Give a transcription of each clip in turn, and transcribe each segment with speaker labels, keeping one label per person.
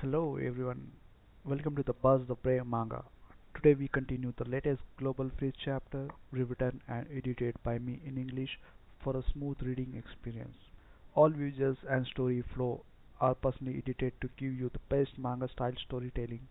Speaker 1: Hello everyone, welcome to the Buzz the Prey Manga. Today we continue the latest Global Freeze chapter, rewritten and edited by me in English for a smooth reading experience. All visuals and story flow are personally edited to give you the best manga style storytelling.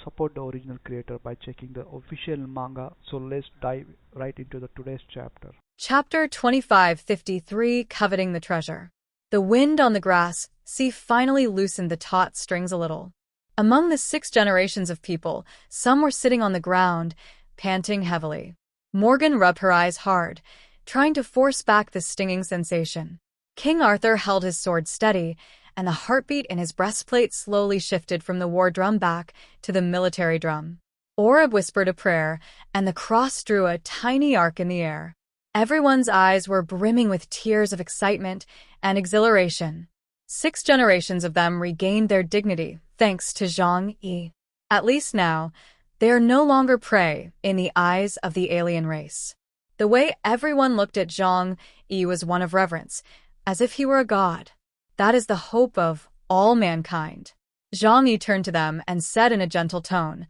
Speaker 1: Support the original creator by checking the official manga. So let's dive right into the today's chapter.
Speaker 2: Chapter 2553, Coveting the Treasure. The wind on the grass sea finally loosened the taut strings a little. Among the 6 generations of people, some were sitting on the ground, panting heavily. Morgan rubbed her eyes hard, trying to force back the stinging sensation. King Arthur held his sword steady, and the heartbeat in his breastplate slowly shifted from the war drum back to the military drum. Oreb whispered a prayer, and the cross drew a tiny arc in the air. Everyone's eyes were brimming with tears of excitement and exhilaration. 6 generations of them regained their dignity, thanks to Zhang Yi. At least now, they are no longer prey in the eyes of the alien race. The way everyone looked at Zhang Yi was one of reverence, as if he were a god. That is the hope of all mankind. Zhang Yi turned to them and said in a gentle tone,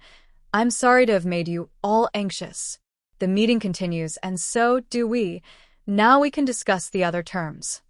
Speaker 2: "I'm sorry to have made you all anxious. The meeting continues, and so do we. Now we can discuss the other terms."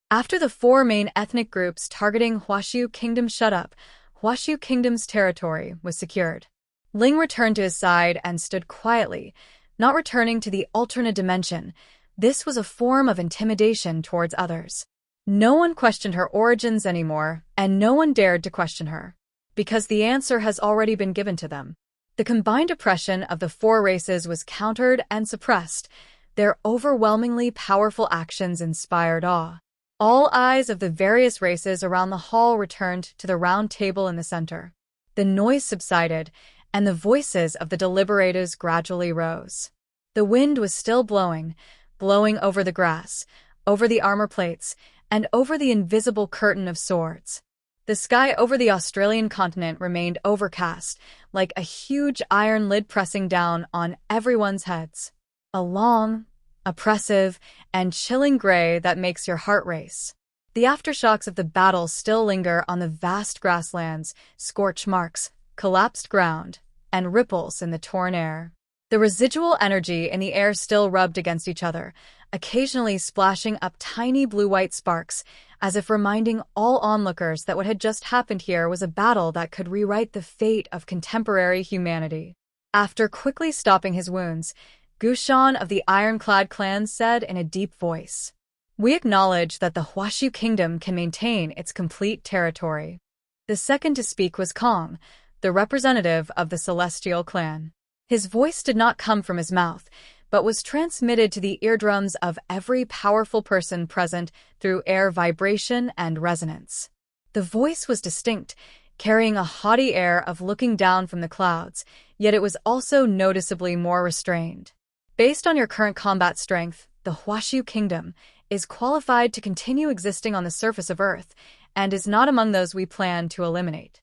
Speaker 2: After the 4 main ethnic groups targeting Huashu Kingdom shut up, Huashu Kingdom's territory was secured. Ling returned to his side and stood quietly, not returning to the alternate dimension. This was a form of intimidation towards others. No one questioned her origins anymore, and no one dared to question her, because the answer has already been given to them. The combined oppression of the 4 races was countered and suppressed. Their overwhelmingly powerful actions inspired awe. All eyes of the various races around the hall returned to the round table in the center. The noise subsided, and the voices of the deliberators gradually rose. The wind was still blowing over the grass, over the armor plates, and over the invisible curtain of swords. The sky over the Australian continent remained overcast, like a huge iron lid pressing down on everyone's heads. A long, oppressive, and chilling gray that makes your heart race. The aftershocks of the battle still linger on the vast grasslands, scorch marks, collapsed ground, and ripples in the torn air. The residual energy in the air still rubbed against each other, occasionally splashing up tiny blue-white sparks, as if reminding all onlookers that what had just happened here was a battle that could rewrite the fate of contemporary humanity. After quickly stopping his wounds, Gushan of the Ironclad clan said in a deep voice, "We acknowledge that the Huashu Kingdom can maintain its complete territory." The second to speak was Kong, the representative of the Celestial clan. His voice did not come from his mouth, but was transmitted to the eardrums of every powerful person present through air vibration and resonance. The voice was distinct, carrying a haughty air of looking down from the clouds, yet it was also noticeably more restrained. "Based on your current combat strength, the Huashu Kingdom is qualified to continue existing on the surface of Earth and is not among those we plan to eliminate."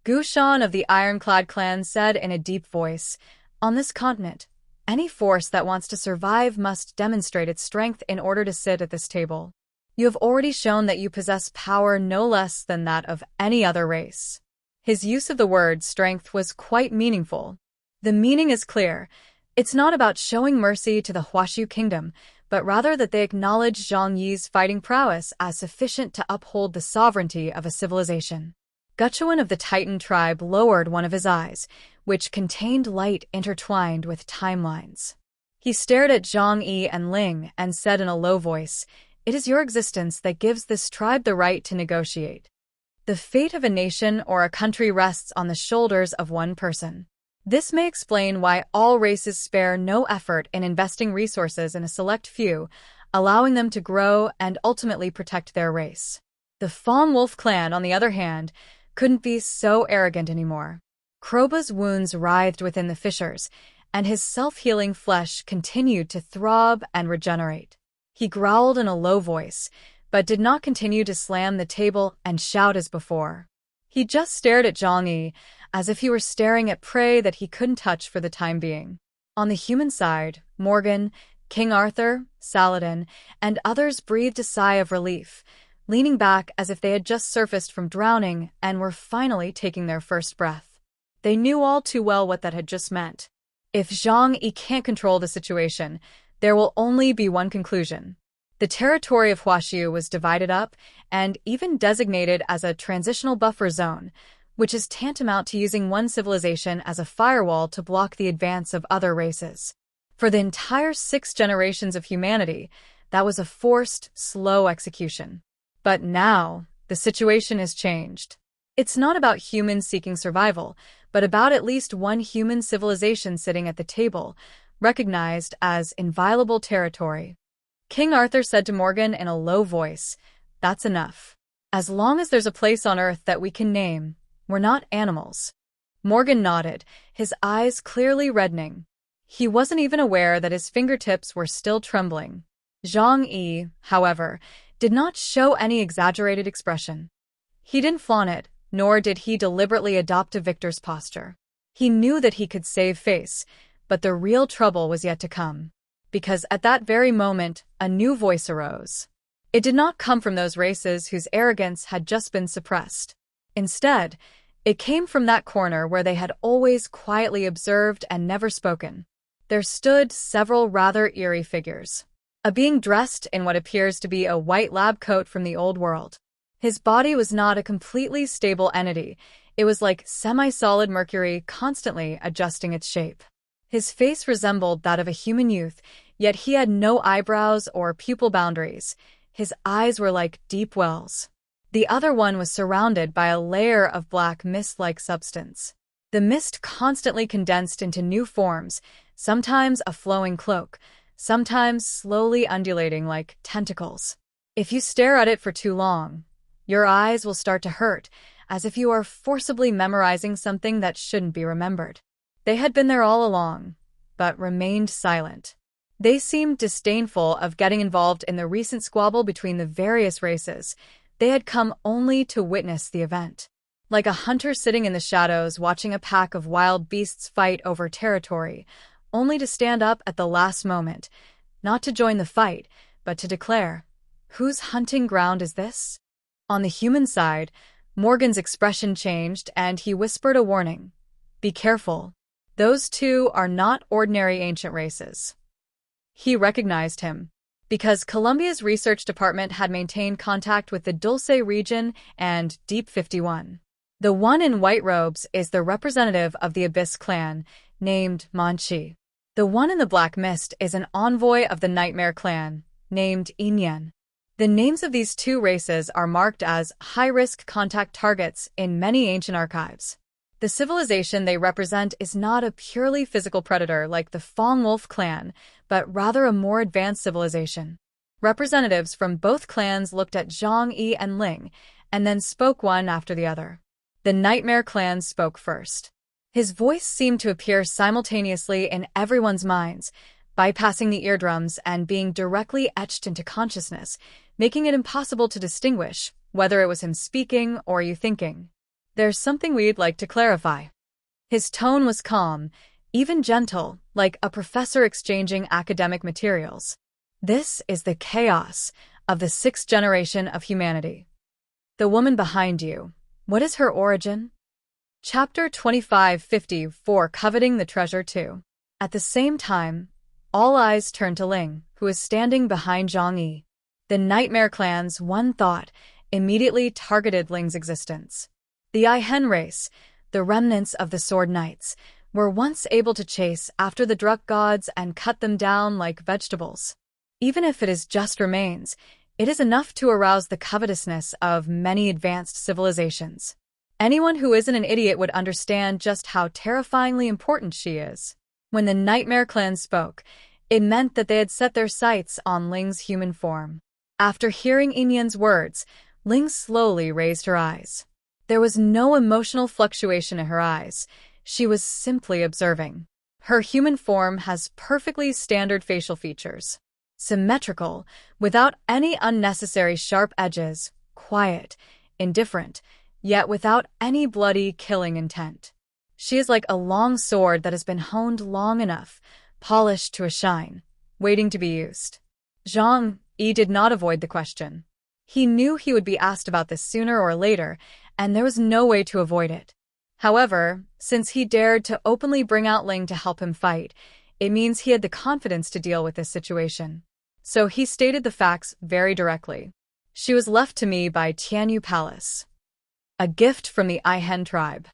Speaker 2: Gushan of the Ironclad clan said in a deep voice, "On this continent, any force that wants to survive must demonstrate its strength in order to sit at this table. You have already shown that you possess power no less than that of any other race." His use of the word strength was quite meaningful. The meaning is clear. It's not about showing mercy to the Huashu Kingdom, but rather that they acknowledge Zhang Yi's fighting prowess as sufficient to uphold the sovereignty of a civilization. Guchuan of the Titan tribe lowered one of his eyes, which contained light intertwined with timelines. He stared at Zhang Yi and Ling and said in a low voice, "It is your existence that gives this tribe the right to negotiate. The fate of a nation or a country rests on the shoulders of one person. This may explain why all races spare no effort in investing resources in a select few, allowing them to grow and ultimately protect their race." The Fawn Wolf clan, on the other hand, couldn't be so arrogant anymore. Kroba's wounds writhed within the fissures, and his self-healing flesh continued to throb and regenerate. He growled in a low voice, but did not continue to slam the table and shout as before. He just stared at Zhang Yi, as if he were staring at prey that he couldn't touch for the time being. On the human side, Morgan, King Arthur, Saladin, and others breathed a sigh of relief. leaning back as if they had just surfaced from drowning and were finally taking their first breath. They knew all too well what that had just meant. If Zhang Yi can't control the situation, there will only be one conclusion. The territory of Huaxiu was divided up and even designated as a transitional buffer zone, which is tantamount to using one civilization as a firewall to block the advance of other races. For the entire 6 generations of humanity, that was a forced, slow execution. But now, the situation has changed. It's not about humans seeking survival, but about at least one human civilization sitting at the table, recognized as inviolable territory. King Arthur said to Morgan in a low voice, "That's enough. As long as there's a place on Earth that we can name, we're not animals." Morgan nodded, his eyes clearly reddening. He wasn't even aware that his fingertips were still trembling. Zhang Yi, however, did not show any exaggerated expression. He didn't flaunt it, nor did he deliberately adopt a victor's posture. He knew that he could save face, but the real trouble was yet to come. Because at that very moment, a new voice arose. It did not come from those races whose arrogance had just been suppressed. Instead, it came from that corner where they had always quietly observed and never spoken. There stood several rather eerie figures. A being dressed in what appears to be a white lab coat from the old world. His body was not a completely stable entity. It was like semi-solid mercury constantly adjusting its shape. His face resembled that of a human youth, yet he had no eyebrows or pupil boundaries. His eyes were like deep wells. The other one was surrounded by a layer of black mist-like substance. The mist constantly condensed into new forms, sometimes a flowing cloak, sometimes slowly undulating like tentacles. If you stare at it for too long, your eyes will start to hurt, as if you are forcibly memorizing something that shouldn't be remembered. They had been there all along, but remained silent. They seemed disdainful of getting involved in the recent squabble between the various races. They had come only to witness the event. Like a hunter sitting in the shadows watching a pack of wild beasts fight over territory, only to stand up at the last moment, not to join the fight, but to declare, "Whose hunting ground is this?" On the human side, Morgan's expression changed and he whispered a warning. "Be careful. Those two are not ordinary ancient races." He recognized him, because Columbia's research department had maintained contact with the Doomsday region and Deep 51. The one in white robes is the representative of the Abyss clan, named Manchi. The one in the black mist is an envoy of the Nightmare clan, named Inyan. The names of these two races are marked as high-risk contact targets in many ancient archives. The civilization they represent is not a purely physical predator like the Fong Wolf clan, but rather a more advanced civilization. Representatives from both clans looked at Zhang Yi and Ling, and then spoke one after the other. The Nightmare clan spoke first. His voice seemed to appear simultaneously in everyone's minds, bypassing the eardrums and being directly etched into consciousness, making it impossible to distinguish whether it was him speaking or you thinking. "There's something we'd like to clarify." His tone was calm, even gentle, like a professor exchanging academic materials. "This is the chaos of the 6th generation of humanity. The woman behind you, what is her origin?" Chapter 2554, Coveting the Treasure 2. At the same time, all eyes turned to Ling, who was standing behind Zhang Yi. The Nightmare clan's one thought immediately targeted Ling's existence. The Ihen race, the remnants of the Sword Knights, were once able to chase after the Druk gods and cut them down like vegetables. Even if it is just remains, it is enough to arouse the covetousness of many advanced civilizations. Anyone who isn't an idiot would understand just how terrifyingly important she is. When the Nightmare clan spoke, it meant that they had set their sights on Ling's human form. After hearing Inyan's words, Ling slowly raised her eyes. There was no emotional fluctuation in her eyes. She was simply observing. Her human form has perfectly standard facial features. Symmetrical, without any unnecessary sharp edges, quiet, indifferent, yet without any bloody, killing intent. She is like a long sword that has been honed long enough, polished to a shine, waiting to be used. Zhang Yi did not avoid the question. He knew he would be asked about this sooner or later, and there was no way to avoid it. However, since he dared to openly bring out Ling to help him fight, it means he had the confidence to deal with this situation. So he stated the facts very directly. She was left to me by Tianyu Palace. A gift from the Aihen tribe.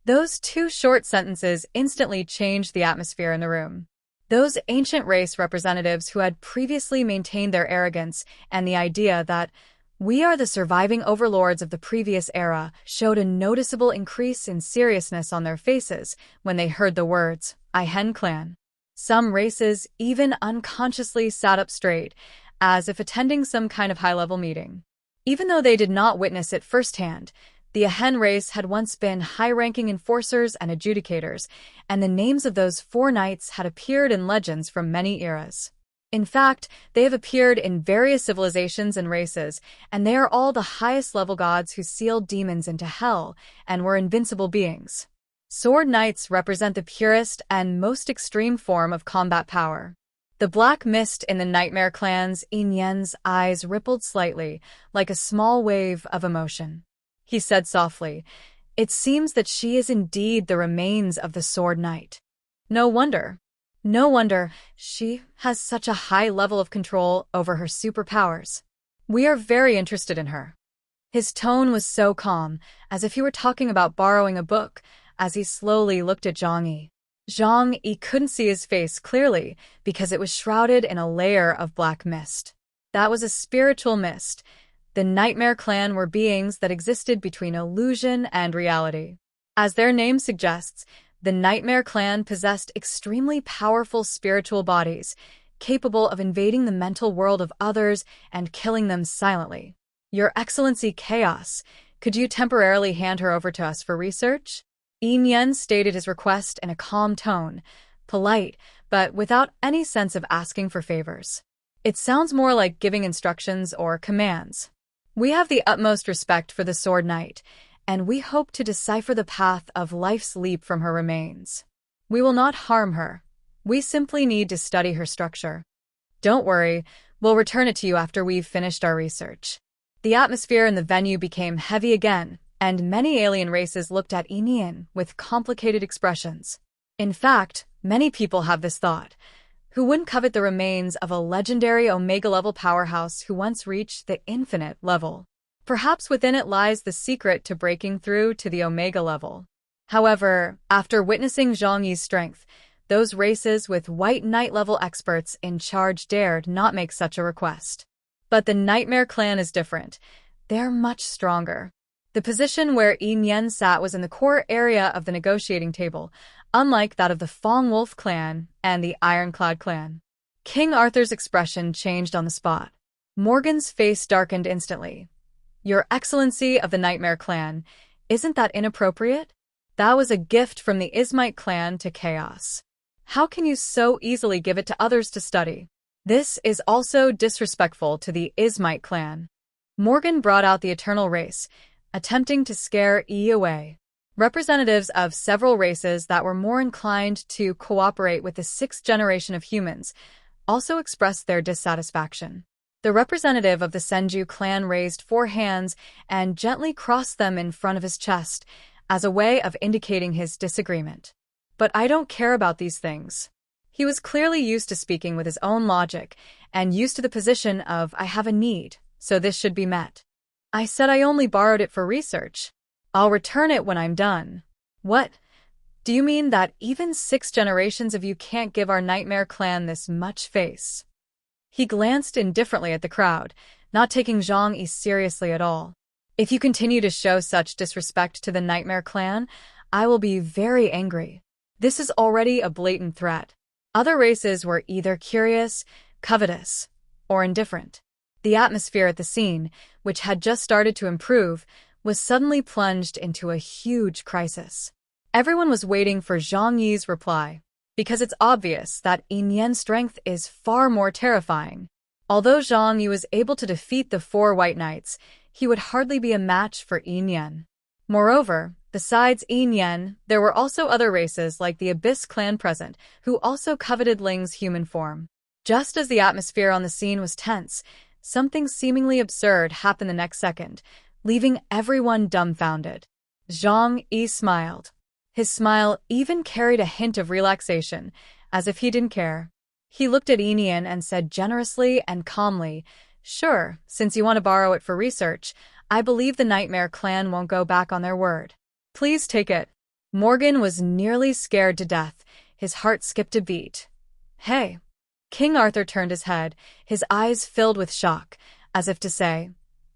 Speaker 2: Those two short sentences instantly changed the atmosphere in the room. Those ancient race representatives who had previously maintained their arrogance and the idea that we are the surviving overlords of the previous era showed a noticeable increase in seriousness on their faces when they heard the words, Aihen clan. Some races even unconsciously sat up straight, as if attending some kind of high-level meeting. Even though they did not witness it firsthand, the Aihen race had once been high-ranking enforcers and adjudicators, and the names of those 4 knights had appeared in legends from many eras. In fact, they have appeared in various civilizations and races, and they are all the highest-level gods who sealed demons into hell and were invincible beings. Sword Knights represent the purest and most extreme form of combat power. The black mist in the Nightmare Clan's Yin-Yen's eyes rippled slightly, like a small wave of emotion. He said softly, "It seems that she is indeed the remains of the Sword Knight. No wonder. No wonder she has such a high level of control over her superpowers. We are very interested in her." His tone was so calm, as if he were talking about borrowing a book, as he slowly looked at Zhang Yi. Zhang Yi couldn't see his face clearly because it was shrouded in a layer of black mist. That was a spiritual mist. The Nightmare Clan were beings that existed between illusion and reality. As their name suggests, the Nightmare Clan possessed extremely powerful spiritual bodies, capable of invading the mental world of others and killing them silently. Your Excellency Chaos, could you temporarily hand her over to us for research? Yin stated his request in a calm tone, polite, but without any sense of asking for favors. It sounds more like giving instructions or commands. We have the utmost respect for the Sword Knight, and we hope to decipher the path of life's leap from her remains. We will not harm her. We simply need to study her structure. Don't worry, we'll return it to you after we've finished our research. The atmosphere in the venue became heavy again, and many alien races looked at Yin with complicated expressions. In fact, many people have this thought. Who wouldn't covet the remains of a legendary Omega-level powerhouse who once reached the infinite level? Perhaps within it lies the secret to breaking through to the Omega level. However, after witnessing Zhang Yi's strength, those races with White Knight-level experts in charge dared not make such a request. But the Nightmare Clan is different. They're much stronger. The position where Yin sat was in the core area of the negotiating table, unlike that of the Fong Wolf clan and the Ironclad clan. King Arthur's expression changed on the spot. Morgan's face darkened instantly. Your Excellency of the Nightmare Clan, isn't that inappropriate? That was a gift from the Ismite clan to Chaos. How can you so easily give it to others to study? This is also disrespectful to the Ismite clan. Morgan brought out the Eternal Race, attempting to scare Yi away. Representatives of several races that were more inclined to cooperate with the 6th generation of humans also expressed their dissatisfaction. The representative of the Senju clan raised 4 hands and gently crossed them in front of his chest as a way of indicating his disagreement. But I don't care about these things. He was clearly used to speaking with his own logic and used to the position of I have a need, so this should be met. I said I only borrowed it for research. I'll return it when I'm done. What? Do you mean that even 6 generations of you can't give our Nightmare Clan this much face? He glanced indifferently at the crowd, not taking Zhang Yi seriously at all. If you continue to show such disrespect to the Nightmare Clan, I will be very angry. This is already a blatant threat. Other races were either curious, covetous, or indifferent. The atmosphere at the scene, which had just started to improve, was suddenly plunged into a huge crisis. Everyone was waiting for Zhang Yi's reply, because it's obvious that Yin's strength is far more terrifying. Although Zhang Yi was able to defeat the 4 White Knights, he would hardly be a match for Yin. Moreover, besides Yin, there were also other races like the Abyss clan present, who also coveted Ling's human form. Just as the atmosphere on the scene was tense, Something seemingly absurd happened the next second, leaving everyone dumbfounded. Zhang Yi smiled. His smile even carried a hint of relaxation, as if he didn't care. He looked at Enian and said generously and calmly, "Sure, since you want to borrow it for research, I believe the Nightmare Clan won't go back on their word. Please take it." Morgan was nearly scared to death. His heart skipped a beat. "Hey." King Arthur turned his head, his eyes filled with shock, as if to say,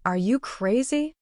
Speaker 2: "Are you crazy?"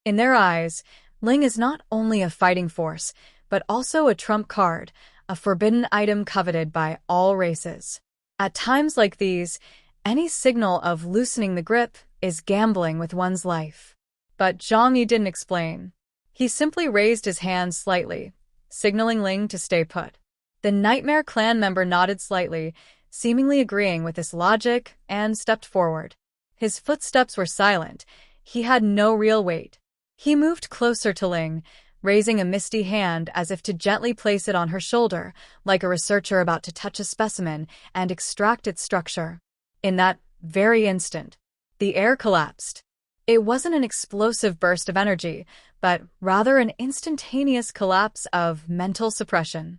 Speaker 2: In their eyes, Ling is not only a fighting force, but also a trump card, a forbidden item coveted by all races. At times like these, any signal of loosening the grip is gambling with one's life. But Zhang Yi didn't explain. He simply raised his hand slightly, signaling Ling to stay put. The Nightmare Clan member nodded slightly, seemingly agreeing with this logic, and stepped forward. His footsteps were silent. He had no real weight. He moved closer to Ling, raising a misty hand as if to gently place it on her shoulder, like a researcher about to touch a specimen and extract its structure. In that very instant, the air collapsed. It wasn't an explosive burst of energy, but rather an instantaneous collapse of mental suppression.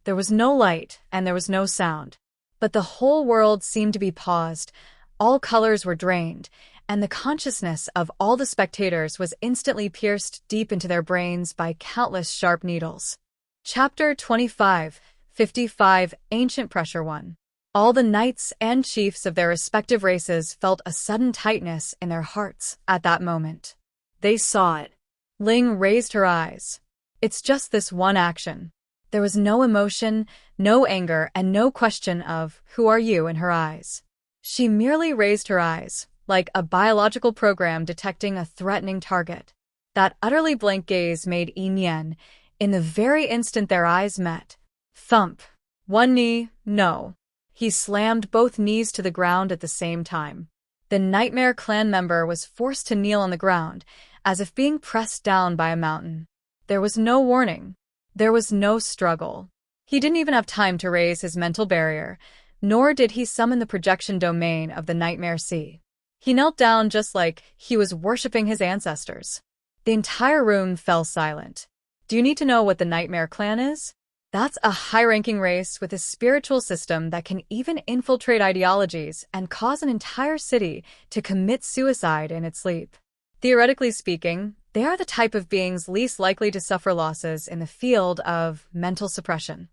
Speaker 2: There was no light and there was no sound, but the whole world seemed to be paused. All colors were drained, and the consciousness of all the spectators was instantly pierced deep into their brains by countless sharp needles. Chapter 25, 55, Ancient Pressure 1. All the knights and chiefs of their respective races felt a sudden tightness in their hearts at that moment. They saw it. Ling raised her eyes. It's just this one action. There was no emotion, no anger, and no question of, "Who are you?" in her eyes. She merely raised her eyes, like a biological program detecting a threatening target. That utterly blank gaze made Enian, in the very instant their eyes met. Thump. One knee, no. He slammed both knees to the ground at the same time. The Nightmare Clan member was forced to kneel on the ground, as if being pressed down by a mountain. There was no warning. There was no struggle. He didn't even have time to raise his mental barrier, nor did he summon the projection domain of the Nightmare Sea. He knelt down just like he was worshipping his ancestors. The entire room fell silent. Do you need to know what the Nightmare Clan is? That's a high-ranking race with a spiritual system that can even infiltrate ideologies and cause an entire city to commit suicide in its sleep. Theoretically speaking, they are the type of beings least likely to suffer losses in the field of mental suppression.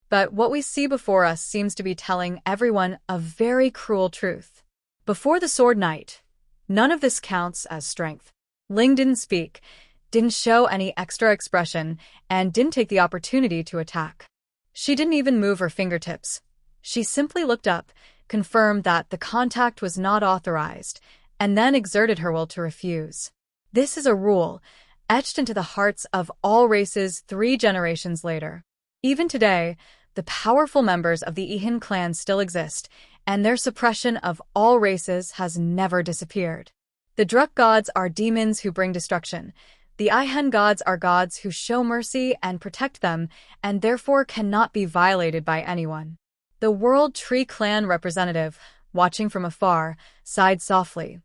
Speaker 2: But what we see before us seems to be telling everyone a very cruel truth. Before the Sword Knight, none of this counts as strength. Ling didn't speak, didn't show any extra expression, and didn't take the opportunity to attack. She didn't even move her fingertips. She simply looked up, confirmed that the contact was not authorized, and then exerted her will to refuse. This is a rule, etched into the hearts of all races 3 generations later. Even today, the powerful members of the Ihan clan still exist, and their suppression of all races has never disappeared. The Druk gods are demons who bring destruction. The Ihan gods are gods who show mercy and protect them, and therefore cannot be violated by anyone. The World Tree Clan representative, watching from afar, sighed softly.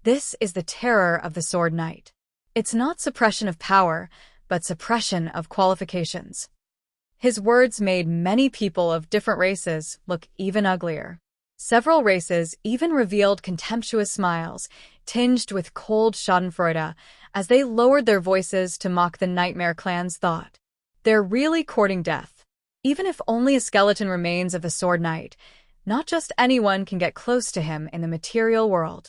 Speaker 2: This is the terror of the Sword Knight. It's not suppression of power, but suppression of qualifications. His words made many people of different races look even uglier. Several races even revealed contemptuous smiles, tinged with cold schadenfreude, as they lowered their voices to mock the Nightmare Clan's thought. They're really courting death. Even if only a skeleton remains of the Sword Knight, not just anyone can get close to him in the material world.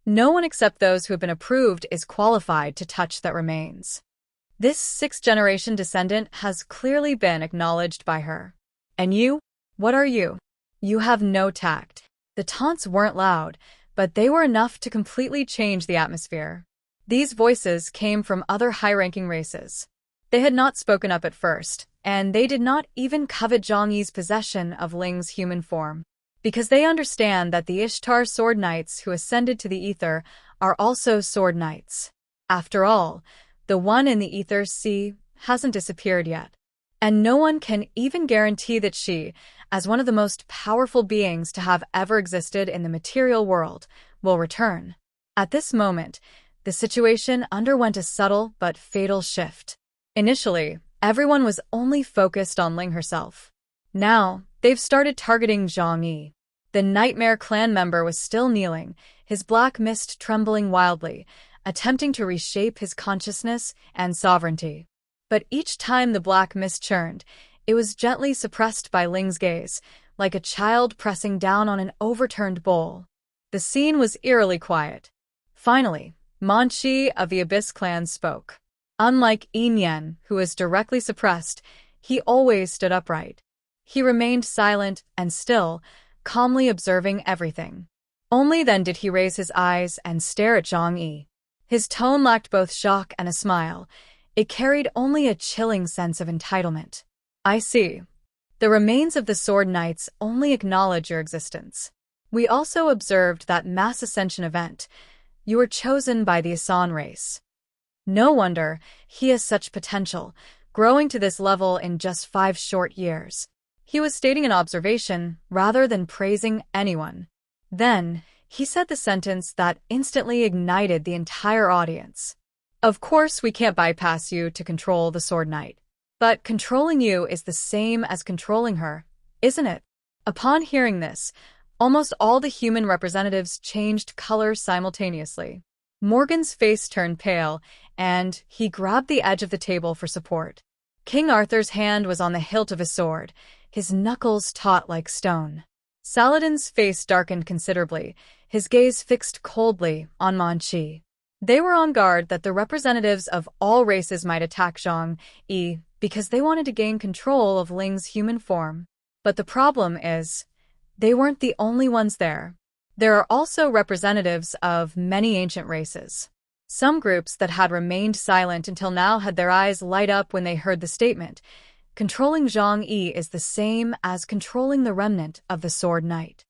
Speaker 2: No one except those who have been approved is qualified to touch that remains. This 6th-generation descendant has clearly been acknowledged by her. And you? What are you? You have no tact. The taunts weren't loud, but they were enough to completely change the atmosphere. These voices came from other high-ranking races. They had not spoken up at first, and they did not even covet Zhang Yi's possession of Ling's human form, because they understand that the Ishtar Sword Knights who ascended to the ether are also Sword Knights. After all, the one in the ether sea hasn't disappeared yet. And no one can even guarantee that she, as one of the most powerful beings to have ever existed in the material world, will return. At this moment, the situation underwent a subtle but fatal shift. Initially, everyone was only focused on Ling herself. Now, they've started targeting Zhang Yi. The Nightmare clan member was still kneeling, his black mist trembling wildly, attempting to reshape his consciousness and sovereignty. But each time the black mist churned, it was gently suppressed by Ling's gaze, like a child pressing down on an overturned bowl. The scene was eerily quiet. Finally, Manchi of the Abyss clan spoke. Unlike Yin Yen, who was directly suppressed, he always stood upright. He remained silent and still, calmly observing everything. Only then did he raise his eyes and stare at Zhang Yi. His tone lacked both shock and a smile. It carried only a chilling sense of entitlement. I see. The remains of the Sword Knights only acknowledge your existence. We also observed that mass ascension event. You were chosen by the Asan race. No wonder he has such potential, growing to this level in just 5 short years. He was stating an observation rather than praising anyone. Then, he said the sentence that instantly ignited the entire audience. Of course, we can't bypass you to control the Sword Knight. But controlling you is the same as controlling her, isn't it? Upon hearing this, almost all the human representatives changed color simultaneously. Morgan's face turned pale, and he grabbed the edge of the table for support. King Arthur's hand was on the hilt of his sword, his knuckles taut like stone. Saladin's face darkened considerably, his gaze fixed coldly on Manchi. They were on guard that the representatives of all races might attack Zhang Yi because they wanted to gain control of Ling's human form. But the problem is, they weren't the only ones there. There are also representatives of many ancient races. Some groups that had remained silent until now had their eyes light up when they heard the statement. Controlling Zhang Yi is the same as controlling the remnant of the Sword Knight.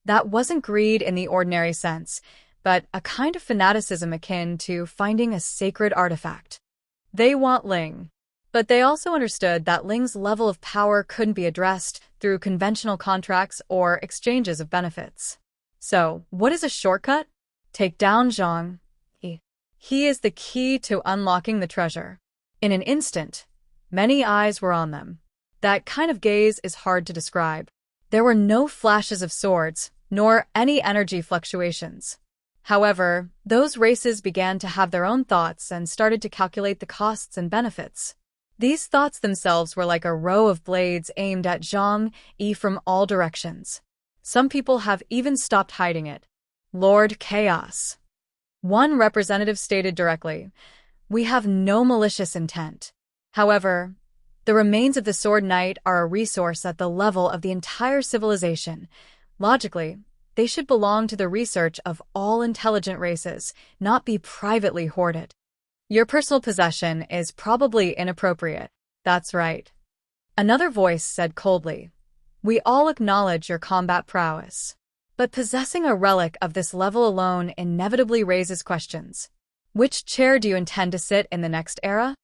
Speaker 2: That wasn't greed in the ordinary sense, but a kind of fanaticism akin to finding a sacred artifact. They want Ling. But they also understood that Ling's level of power couldn't be addressed through conventional contracts or exchanges of benefits. So, what is a shortcut? Take down Zhang Yi. He is the key to unlocking the treasure. In an instant, many eyes were on them. That kind of gaze is hard to describe. There were no flashes of swords, nor any energy fluctuations. However, those races began to have their own thoughts and started to calculate the costs and benefits. These thoughts themselves were like a row of blades aimed at Zhang Yi from all directions. Some people have even stopped hiding it. Lord Chaos. One representative stated directly, "We have no malicious intent. However, the remains of the Sword Knight are a resource at the level of the entire civilization. Logically, they should belong to the research of all intelligent races, not be privately hoarded. Your personal possession is probably inappropriate." That's right. Another voice said coldly, "We all acknowledge your combat prowess. But possessing a relic of this level alone inevitably raises questions. Which chair do you intend to sit in the next era?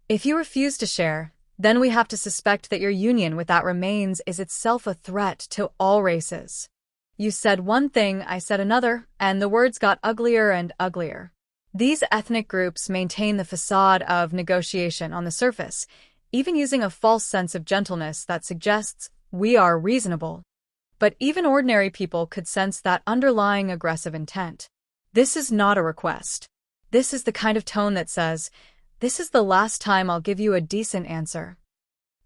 Speaker 2: If you refuse to share, then we have to suspect that your union with that remains is itself a threat to all races." You said one thing, I said another, and the words got uglier and uglier. These ethnic groups maintain the facade of negotiation on the surface, even using a false sense of gentleness that suggests we are reasonable. But even ordinary people could sense that underlying aggressive intent. This is not a request. This is the kind of tone that says, "This is the last time I'll give you a decent answer."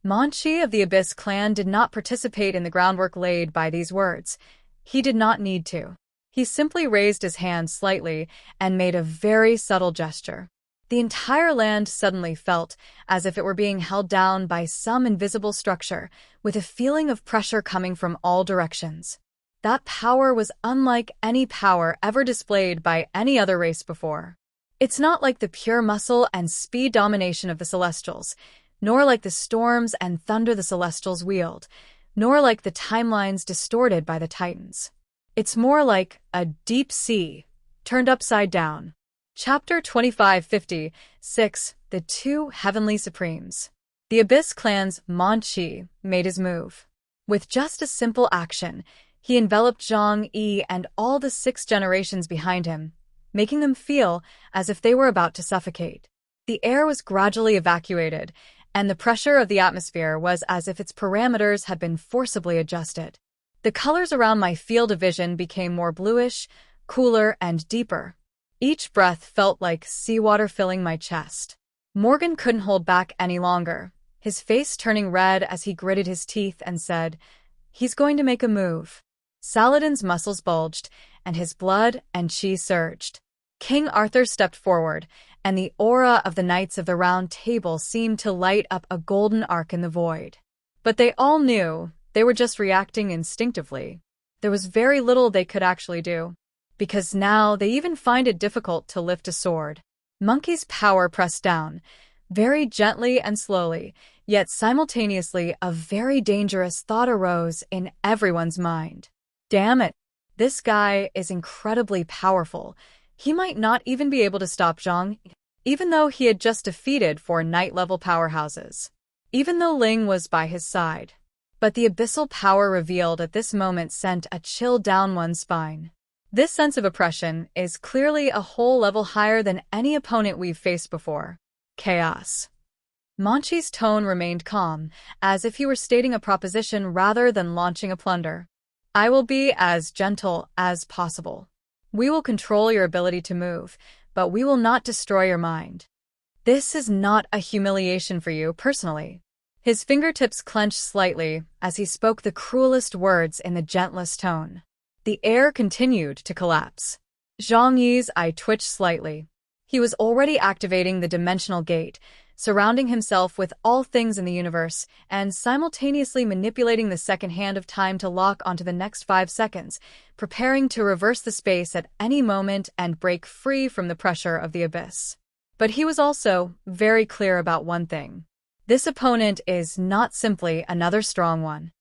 Speaker 2: Manchi of the Abyss clan did not participate in the groundwork laid by these words. He did not need to. He simply raised his hand slightly and made a very subtle gesture. The entire land suddenly felt as if it were being held down by some invisible structure, with a feeling of pressure coming from all directions. That power was unlike any power ever displayed by any other race before. It's not like the pure muscle and speed domination of the Celestials, nor like the storms and thunder the Celestials wield, nor like the timelines distorted by the Titans. It's more like a deep sea, turned upside down. Chapter 2556, The Two Heavenly Supremes. The Abyss clan's Manchi made his move. With just a simple action, He enveloped Zhang Yi and all the 6 generations behind him, making them feel as if they were about to suffocate. The air was gradually evacuated, and the pressure of the atmosphere was as if its parameters had been forcibly adjusted. The colors around my field of vision became more bluish, cooler, and deeper. Each breath felt like seawater filling my chest. Morgan couldn't hold back any longer, his face turning red as he gritted his teeth and said, "He's going to make a move." Saladin's muscles bulged, and his blood and chi surged. King Arthur stepped forward, and the aura of the Knights of the Round Table seemed to light up a golden arc in the void. But they all knew they were just reacting instinctively. There was very little they could actually do, because now they even find it difficult to lift a sword. Monkey's power pressed down, very gently and slowly, yet simultaneously a very dangerous thought arose in everyone's mind. Damn it, this guy is incredibly powerful. He might not even be able to stop Zhang, even though he had just defeated 4 Knight-level powerhouses. Even though Ling was by his side. But the abyssal power revealed at this moment sent a chill down one's spine. This sense of oppression is clearly a whole level higher than any opponent we've faced before. Chaos. Manchi's tone remained calm, as if he were stating a proposition rather than launching a plunder. "I will be as gentle as possible. We will control your ability to move, but we will not destroy your mind. This is not a humiliation for you personally." His fingertips clenched slightly as he spoke the cruelest words in the gentlest tone. The air continued to collapse. Zhang Yi's eye twitched slightly. He was already activating the dimensional gate, surrounding himself with all things in the universe, and simultaneously manipulating the second hand of time to lock onto the next 5 seconds, preparing to reverse the space at any moment and break free from the pressure of the abyss. But he was also very clear about one thing. This opponent is not simply another strong one.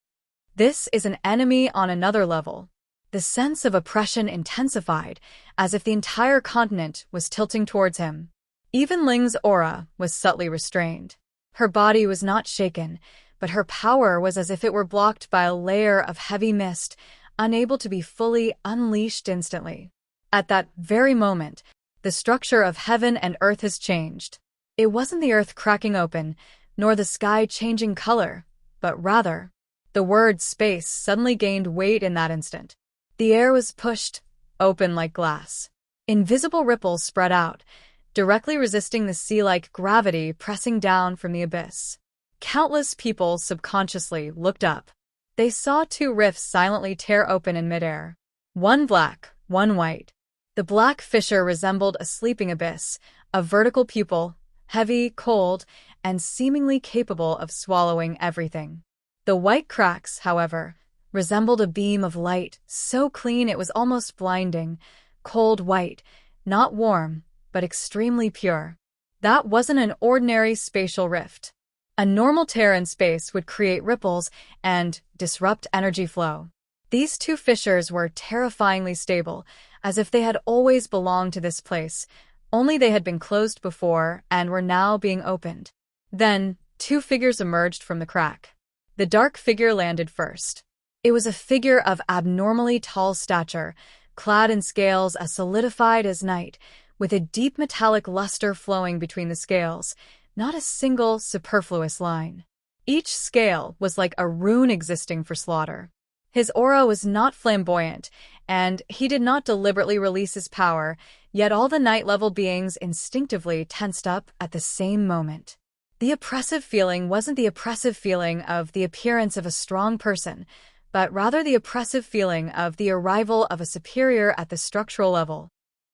Speaker 2: This is an enemy on another level. The sense of oppression intensified, as if the entire continent was tilting towards him. Even Ling's aura was subtly restrained. Her body was not shaken, but her power was as if it were blocked by a layer of heavy mist, unable to be fully unleashed instantly. At that very moment, the structure of heaven and earth has changed. It wasn't the earth cracking open, nor the sky changing color, but rather, the word space suddenly gained weight in that instant. The air was pushed open like glass. Invisible ripples spread out, directly resisting the sea-like gravity pressing down from the abyss. Countless people subconsciously looked up. They saw 2 rifts silently tear open in midair. One black, one white. The black fissure resembled a sleeping abyss, a vertical pupil, heavy, cold, and seemingly capable of swallowing everything. The white cracks, however, resembled a beam of light, so clean it was almost blinding, cold white, not warm, but extremely pure. That wasn't an ordinary spatial rift. A normal tear in space would create ripples and disrupt energy flow. These 2 fissures were terrifyingly stable, as if they had always belonged to this place, only they had been closed before and were now being opened. Then, 2 figures emerged from the crack. The dark figure landed first. It was a figure of abnormally tall stature, clad in scales as solidified as night, with a deep metallic luster flowing between the scales, not a single superfluous line. Each scale was like a rune existing for slaughter. His aura was not flamboyant, and he did not deliberately release his power, yet all the night-level beings instinctively tensed up at the same moment. The oppressive feeling wasn't the oppressive feeling of the appearance of a strong person, but rather the oppressive feeling of the arrival of a superior at the structural level.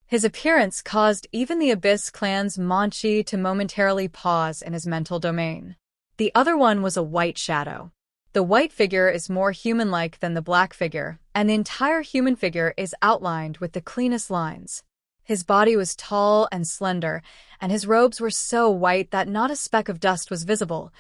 Speaker 2: His appearance caused even the Abyss clan's Manchi to momentarily pause in his mental domain. The other one was a white shadow. The white figure is more human-like than the black figure, and the entire human figure is outlined with the cleanest lines. His body was tall and slender, and his robes were so white that not a speck of dust was visible.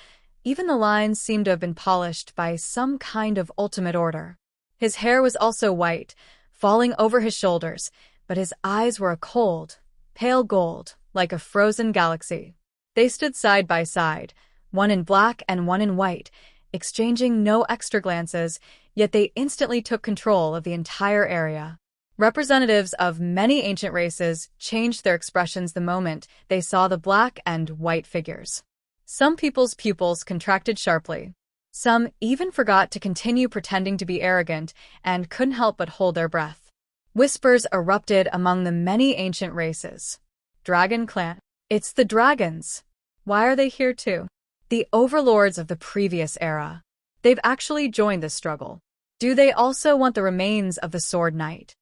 Speaker 2: Even the lines seemed to have been polished by some kind of ultimate order. His hair was also white, falling over his shoulders, but his eyes were a cold, pale gold, like a frozen galaxy. They stood side by side, one in black and one in white, exchanging no extra glances, yet they instantly took control of the entire area. Representatives of many ancient races changed their expressions the moment they saw the black and white figures. Some people's pupils contracted sharply. Some even forgot to continue pretending to be arrogant and couldn't help but hold their breath. Whispers erupted among the many ancient races. Dragon Clan. It's the dragons. Why are they here too? The overlords of the previous era. They've actually joined this struggle. Do they also want the remains of the Sword Knight?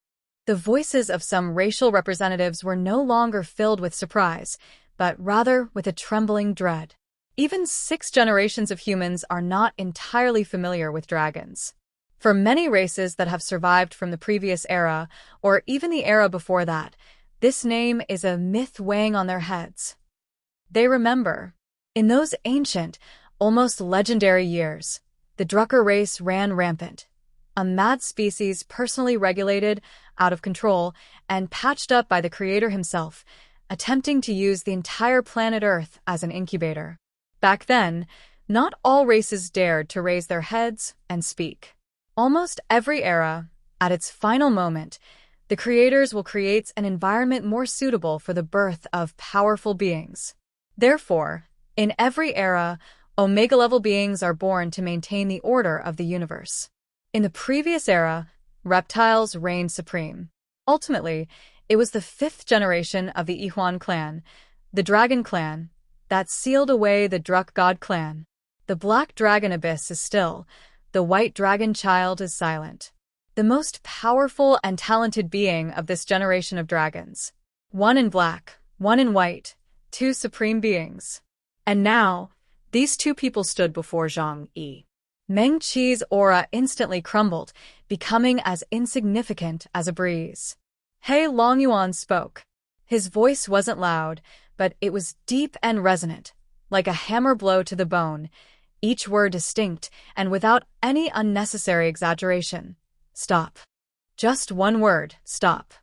Speaker 2: The voices of some racial representatives were no longer filled with surprise, but rather with a trembling dread. Even 6 generations of humans are not entirely familiar with dragons. For many races that have survived from the previous era, or even the era before that, this name is a myth weighing on their heads. They remember. In those ancient, almost legendary years, the Drucker race ran rampant. A mad species personally regulated, out of control, and patched up by the Creator himself, attempting to use the entire planet Earth as an incubator. Back then, not all races dared to raise their heads and speak. Almost every era, at its final moment, the creators will create an environment more suitable for the birth of powerful beings. Therefore, in every era, Omega-level beings are born to maintain the order of the universe. In the previous era, reptiles reigned supreme. Ultimately, it was the 5th generation of the Ihuan clan, the Dragon Clan, that sealed away the Druk God clan. The Black Dragon Abyss is still, the White Dragon Child is silent. The most powerful and talented being of this generation of dragons. One in black, one in white, 2 supreme beings. And now, these 2 people stood before Zhang Yi. Meng Qi's aura instantly crumbled, becoming as insignificant as a breeze. He Longyuan spoke. His voice wasn't loud, but it was deep and resonant, like a hammer blow to the bone, each word distinct and without any unnecessary exaggeration. Stop. Just one word, stop.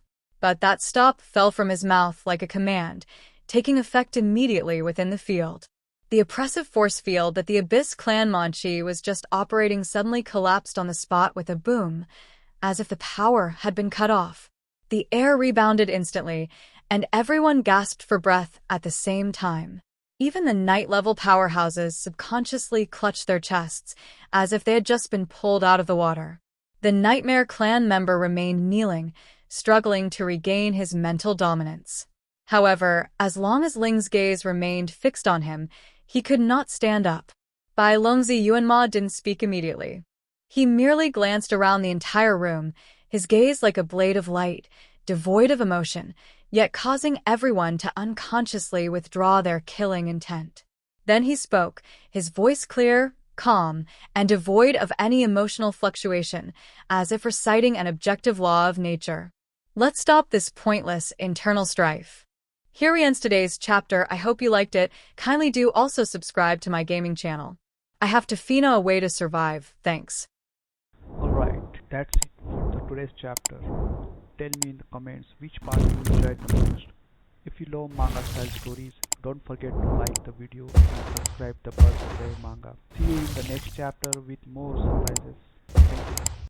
Speaker 2: But that stop fell from his mouth like a command, taking effect immediately within the field. The oppressive force field that the Abyss Clan Manchi was just operating suddenly collapsed on the spot with a boom, as if the power had been cut off. The air rebounded instantly, and everyone gasped for breath at the same time. Even the night-level powerhouses subconsciously clutched their chests, as if they had just been pulled out of the water. The Nightmare Clan member remained kneeling, struggling to regain his mental dominance. However, as long as Ling's gaze remained fixed on him, he could not stand up. Bai Longzi Yuanma didn't speak immediately. He merely glanced around the entire room, his gaze like a blade of light, devoid of emotion, yet causing everyone to unconsciously withdraw their killing intent. Then he spoke, his voice clear, calm, and devoid of any emotional fluctuation, as if reciting an objective law of nature. Let's stop this pointless internal strife. Here we end today's chapter. I hope you liked it. Kindly do also subscribe to my gaming channel. I have to Fina a way to survive. Thanks.
Speaker 1: Alright, that's it for today's chapter. Tell me in the comments which part you enjoyed the most. If you love manga style stories, don't forget to like the video and subscribe to Buzz Play Manga. See you in the next chapter with more surprises. Thank you.